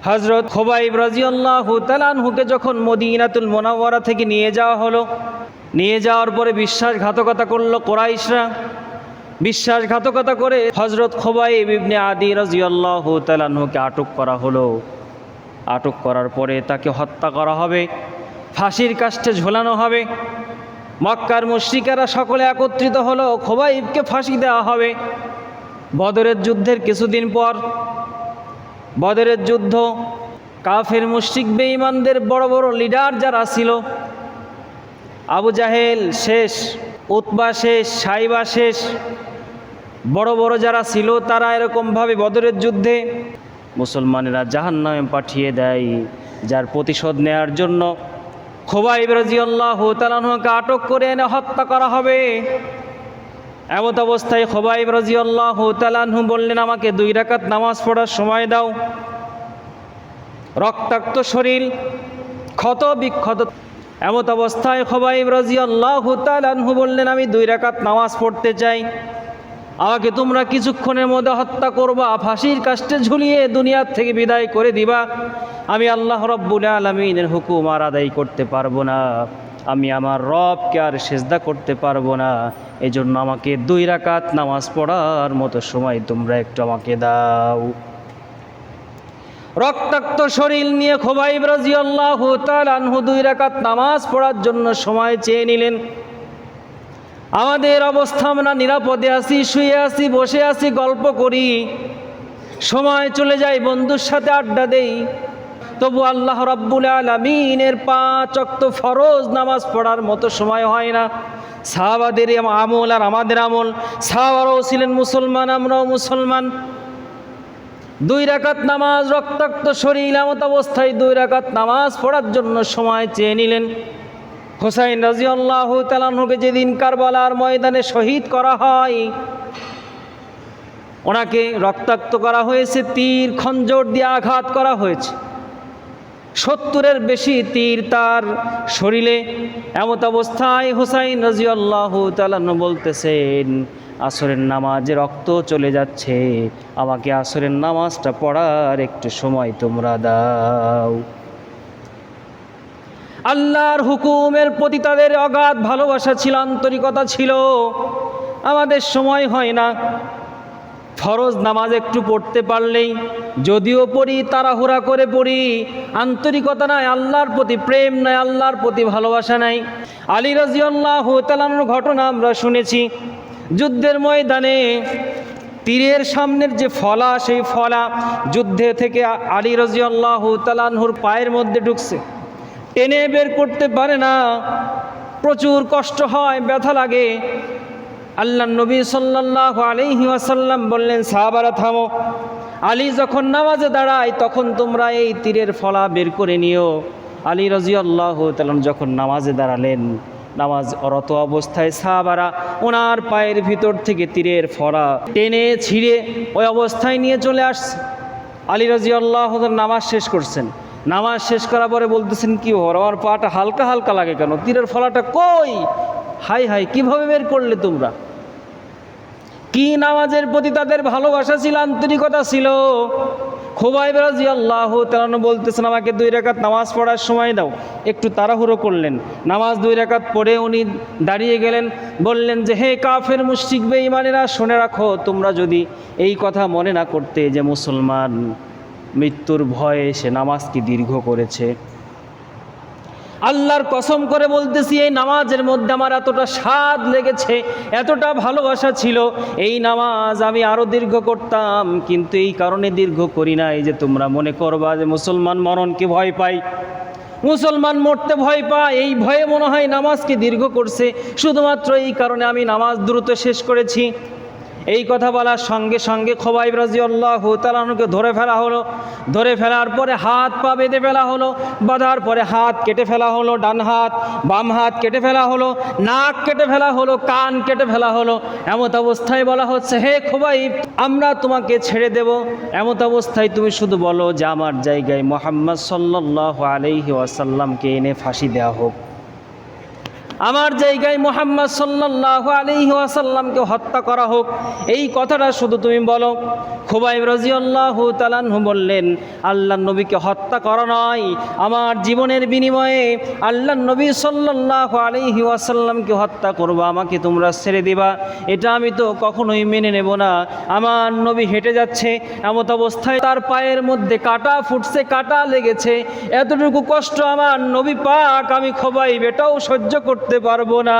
হযরত খুবাইব রাদিয়াল্লাহু তাআলা আনহুকে যখন মদিনাতুল মুনাওয়ারা থেকে নিয়ে যাওয়া হলো, নিয়ে যাওয়ার পরে বিশ্বাসঘাতকতা করলো কুরাইশরা। বিশ্বাসঘাতকতা করে হযরত খুবাইব ইবনে আদি রাদিয়াল্লাহু তাআলা আনহুকে আটক করা হলো। আটক করার পরে তাকে হত্যা করা হবে, ফাঁসির কাষ্ঠে ঝোলানো হবে। মক্কার মুশরিকেরা সকলে একত্রিত হলো, খুবাইবকে ফাঁসি দেওয়া হবে। বদরের যুদ্ধের কিছুদিন পর, বদরের যুদ্ধ, কাফের মুশরিক বেঈমানদের বড় বড় লিডার যারা ছিল, আবু জাহেল শেষ, উতবা শেষ, সাইবা শেষ, বড় বড় যারা ছিল তারা এরকমভাবে বদরের যুদ্ধে মুসলমানেরা জাহান্নামে পাঠিয়ে দেয়, যার প্রতিশোধ নেয়ার জন্য খুবাইব রাদিয়াল্লাহু তাআলা আনহুকে আটক করে এনে হত্যা করা হবে। এমত অবস্থায় খুবাইব রাদিয়াল্লাহু তাআলা আনহু বললেন, আমাকে 2 রাকাত নামাজ পড়ার সময় দাও। রক্তাক্ত শরীর, ক্ষত বিক্ষত। এমত অবস্থায় খুবাইব রাদিয়াল্লাহু তাআলা আনহু বললেন, আমি 2 রাকাত নামাজ পড়তে চাই, আমাকে তোমরা কিছুক্ষণের মধ্যে হত্যা করবা, ফাঁসির কাষ্ঠে ঝুলিয়ে দুনিয়ার থেকে বিদায় করে দিবা। আমি আল্লাহ রাব্বুল আলামিনের হুকুম আর আদায় করতে পারবো না, আমি আমার রবকে আর সিজদা করতে পারবো না। এই জন্য আমাকে 2 রাকাত নামাজ পড়ার মতো সময় তোমরা একটু আমাকে দাও। রক্তাক্ত শরীর নিয়ে খুবাইব রাদিয়াল্লাহু তাআলা আনহু 2 রাকাত নামাজ পড়ার জন্য সময় চেয়ে নিলেন। আমাদের অবস্থা, আমরা নিরাপদে আছি, শুয়ে আছি, বসে আছি, গল্প করি, সময় চলে যায়, বন্ধুর সাথে আড্ডা দেই, তবু আল্লাহ রাব্বুল আলামিনের 5 ওয়াক্ত ফরজ নামাজ পড়ার মতো সময় হয় না। সাহাবাদের আমল আর আমাদের আমল, সাহাবারাও ছিলেন মুসলমান, আমরাও মুসলমান। 2 রাকাত নামাজ, রক্তাক্ত শরীর, এমত অবস্থায় 2 রাকাত নামাজ পড়ার জন্য সময় চেয়ে নিলেন। হুসাইন রাদিয়াল্লাহু তাআলা আনহুকে যেদিন কারবালার ময়দানে শহীদ করা হয়, ওনাকে রক্তাক্ত করা হয়েছে, তীর খঞ্জর দিয়ে আঘাত করা হয়েছে, 70-এর বেশি তীর তার শরীরে। এমত অবস্থায় হুসাইন রাদিয়াল্লাহু তাআলা আনহু বলতেছেন, আসরের নামাজে রক্ত চলে যাচ্ছে, আমাকে আসরের নামাজটা পড়ার একটু সময় তোমরা দাও। আল্লাহর হুকুমের প্রতি তাদের অগাধ ভালোবাসা ছিল, আন্তরিকতা ছিল। আমাদের সময় হয় না, ফরজ নামাজ একটু পড়তে পারলেই, যদিও পড়ি তাড়াহুড়া করে পড়ি, আন্তরিকতা নাই, আল্লাহর প্রতি প্রেম নাই, আল্লাহর প্রতি ভালোবাসা নাই। আলী রাদিয়াল্লাহু তাআলার ঘটনা আমরা শুনেছি, যুদ্ধের ময়দানে তীরের সামনের যে ফলা, সেই ফলা যুদ্ধে থেকে আলী রাদিয়াল্লাহু তাআলার পায়ের মধ্যে ঢুকছে, টেনে বের করতে পারে না, প্রচুর কষ্ট হয়, ব্যথা লাগে। আল্লাহর নবী সাল্লাল্লাহু আলাইহি ওয়াসাল্লাম বললেন, সাহাবারা থামো, আলী যখন নামাজে দাঁড়ায় তখন তোমরা এই তীরের ফলা বের করে নিও। আলী রাদিয়াল্লাহু তাআলা যখন নামাজে দাঁড়ালেন, নামাজ রত অবস্থায় সাহাবারা ওনার পায়ের ভিতর থেকে তীরের ফলা টেনে ছিঁড়ে ওই অবস্থায় নিয়ে চলে আসছে। আলী রাদিয়াল্লাহু তাআলা নামাজ শেষ করছেন, নামাজ শেষ করার পরে বলতেছেন, কি ওর আমার পাটা হালকা হালকা লাগে কেন, তীরের ফলাটা কই? হাই হাই, কিভাবে বের করলে তোমরা? কি নামাজের প্রতি তাদের ভালোবাসা ছিল, আন্তরিকতা ছিল। খুবাইব রাদিয়াল্লাহু তাআলা বলতেছেন, আমাকে 2 রাকাত নামাজ পড়ার সময় দাও। একটু তাড়াহুড়ো করলেন, নামাজ 2 রাকাত পড়ে উনি দাঁড়িয়ে গেলেন, বললেন যে, হে কাফের মুশরিক বেঈমানেরা, শুনে রাখো, তোমরা যদি এই কথা মনে না করতে যে মুসলমান মৃত্যুর ভয়ে সে নামাজকে দীর্ঘ করেছে, আল্লাহর কসম করে বলতেছি, এই নামাজের মধ্যে আমার এতটা স্বাদ লেগেছে, এতটা ভালোবাসা ছিল, এই নামাজ আমি আরও দীর্ঘ করতাম, কিন্তু এই কারণে দীর্ঘ করি না এই যে তোমরা মনে করবা যে মুসলমান মরণকে ভয় পায়, মুসলমান মরতে ভয় পায়, এই ভয়ে মনে হয় নামাজকে দীর্ঘ করছে, শুধুমাত্র এই কারণে আমি নামাজ দ্রুত শেষ করেছি। এই কথা বলার সঙ্গে সঙ্গে খুবাইব রাদিয়াল্লাহু তাআলা আনহুকে ধরে ফেলা হলো। ধরে ফেলার পরে হাত পা বেঁধে ফেলা হলো, বাঁধার পরে হাত কেটে ফেলা হলো, ডান হাত বাম হাত কেটে ফেলা হলো, নাক কেটে ফেলা হলো, কান কেটে ফেলা হলো। এমত অবস্থায় বলা হচ্ছে, হে খুবাইব, আমরা তোমাকে ছেড়ে দেব, এমত অবস্থায় তুমি শুধু বলো যে আমার জায়গায় মুহাম্মদ সাল্লাল্লাহু আলাইহি ওয়াসাল্লামকে এনে ফাঁসি দেওয়া হোক। আমার জায়গায় মুহাম্মদ সাল্লাল্লাহু আলাইহি ওয়াসাল্লামকে হত্যা করা হোক, এই কথাটা শুধু তুমি বলো। খুবাইব রাদিয়াল্লাহু তাআলা আনহু বললেন, আল্লাহর নবীকে হত্যা করা নয়, আমার জীবনের বিনিময়ে আল্লাহর নবী সাল্লাল্লাহু আলাইহি ওয়াসাল্লামকে হত্যা করবো, আমাকে তোমরা ছেড়ে দিবা, এটা আমি তো কখনোই মেনে নেব না। আমার নবী হেঁটে যাচ্ছে, এমত অবস্থায় তার পায়ের মধ্যে কাঁটা ফুটছে, কাঁটা লেগেছে, এতটুকু কষ্ট আমার নবী পাক আমি খুবাইব এটাও সহ্য করতে পারবো না।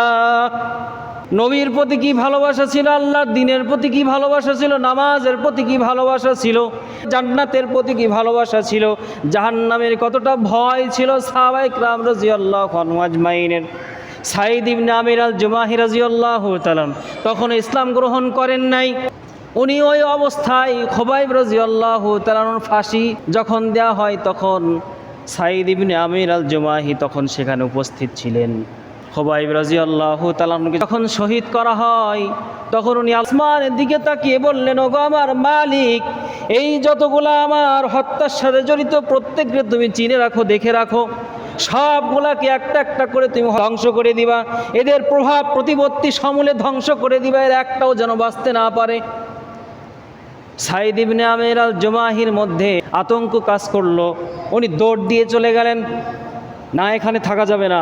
নবীর প্রতি কি ভালোবাসা ছিল, আল্লাহর দ্বীনের প্রতি কি ভালোবাসা ছিল, নামাজের প্রতি কি ভালোবাসা ছিল, জান্নাতের প্রতি কি ভালোবাসা ছিল, জাহান্নামের কতটা ভয় ছিল সাহাবায়ে কেরাম রাদিয়াল্লাহু আনহুম আজমাইনের। সাঈদ ইবনে আমির আল জুমাহি রাদিয়াল্লাহু তাআলা তখন ইসলাম গ্রহণ করেন নাই। উনি ওই অবস্থায় খুবাইব রাদিয়াল্লাহু তাআলার ফাঁসি যখন দেওয়া হয়, তখন সাঈদ ইবনে আমির আল জুমাহি তখন সেখানে উপস্থিত ছিলেন। খুবাইব রাদিয়াল্লাহু তাআলাকে যখন শহীদ করা হয়, তখন উনি আসমানের দিকে তাকিয়ে বললেন, ওগো আমার মালিক, এই যতগুলা আমার হত্যার সাথে জড়িত প্রত্যেককে তুমি চিনে রাখো, দেখে রাখো, সবগুলাকে একটা একটা করে তুমি ধ্বংস করে দিবা, এদের প্রভাব প্রতিপত্তি সমূলে ধ্বংস করে দিবা, এর একটাও যেন বাঁচতে না পারে। সাঈদ ইবনে আমির আল জুমাহির মধ্যে আতঙ্ক কাজ করলো, উনি দৌড় দিয়ে চলে গেলেন, না এখানে থাকা যাবে না,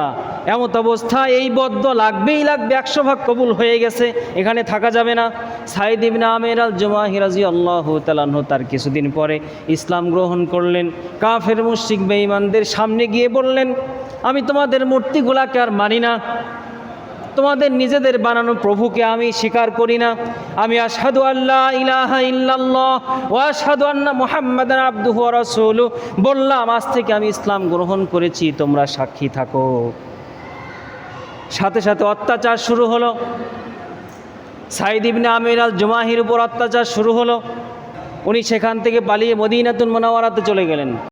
এমত অবস্থায় এই বদ্ধ লাগবেই লাগবে, 100 ভাগ কবুল হয়ে গেছে, এখানে থাকা যাবে না। সাঈদ ইবনে আমির আল জুমাহি রাদিয়াল্লাহু তাআলা আনহু তার কিছুদিন পরে ইসলাম গ্রহণ করলেন। কাফের মুশরিক বেঈমানদের সামনে গিয়ে বললেন, আমি তোমাদের মূর্তিগুলাকে আর মানি না, তোমাদের নিজেদের বানানো প্রভুকে আমি স্বীকার করি না, আমি আশহাদু আল্লা ইলাহা ইল্লাল্লাহ ওয়া আশহাদু আন্না মুহাম্মাদান আবদুহু ওয়া রাসূলুহু বললাম, আজ থেকে আমি ইসলাম গ্রহণ করেছি, তোমরা সাক্ষী থাকো। সাথে সাথে অত্যাচার শুরু হলো, সাঈদ ইবনে আমির আল জুমাহির উপর অত্যাচার শুরু হলো। উনি সেখান থেকে পালিয়ে মদিনাতুল মুনাওয়ারাতে চলে গেলেন।